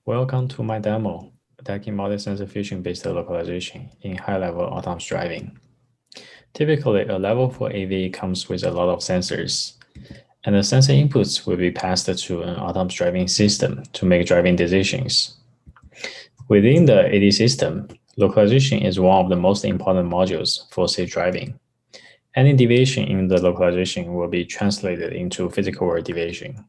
Welcome to my demo, attacking multi-sensor fusion-based localization in high-level autonomous driving. Typically, a level 4 AV comes with a lot of sensors, and the sensor inputs will be passed to an autonomous driving system to make driving decisions. Within the AD system, localization is one of the most important modules for safe driving. Any deviation in the localization will be translated into physical world deviation.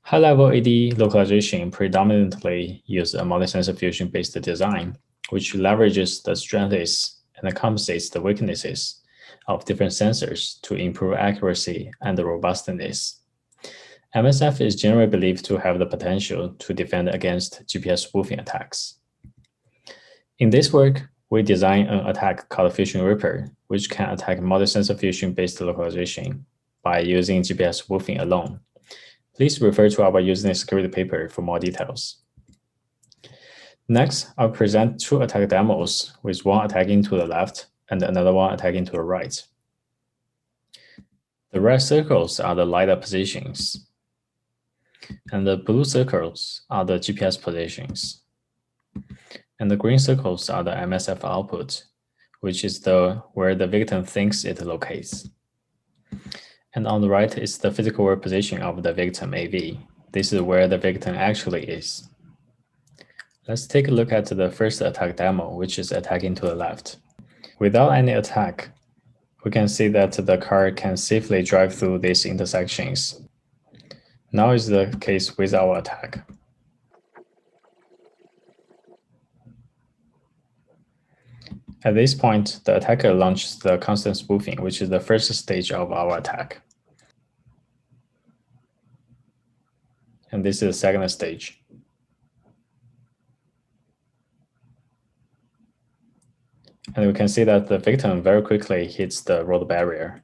High-level AD localization predominantly uses a multi-sensor fusion-based design, which leverages the strengths and compensates the weaknesses of different sensors to improve accuracy and robustness. MSF is generally believed to have the potential to defend against GPS spoofing attacks. In this work, we designed an attack called Fusion Reaper, which can attack multi-sensor fusion-based localization by using GPS spoofing alone. Please refer to our using security paper for more details. Next, I'll present two attack demos with one attacking to the left and another one attacking to the right. The red circles are the LiDAR positions, and the blue circles are the GPS positions. And the green circles are the MSF output, which is where the victim thinks it locates. And on the right is the physical world position of the victim AV. This is where the victim actually is. Let's take a look at the first attack demo, which is attacking to the left. Without any attack, we can see that the car can safely drive through these intersections. Now is the case with our attack. At this point, the attacker launches the constant spoofing, which is the first stage of our attack. And this is the second stage. And we can see that the victim very quickly hits the road barrier.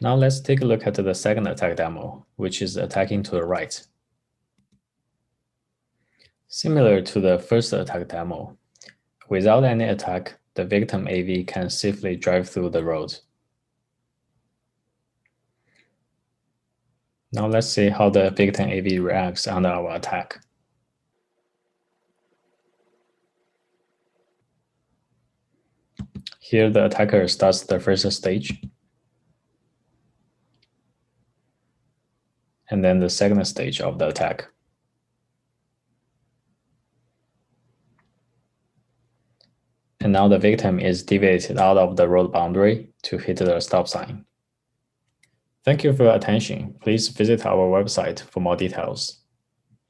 Now let's take a look at the second attack demo, which is attacking to the right. Similar to the first attack demo, without any attack, the victim AV can safely drive through the road. Now let's see how the victim AV reacts under our attack. Here, the attacker starts the first stage, and then the second stage of the attack. And now the victim is deviated out of the road boundary to hit the stop sign. Thank you for your attention. Please visit our website for more details.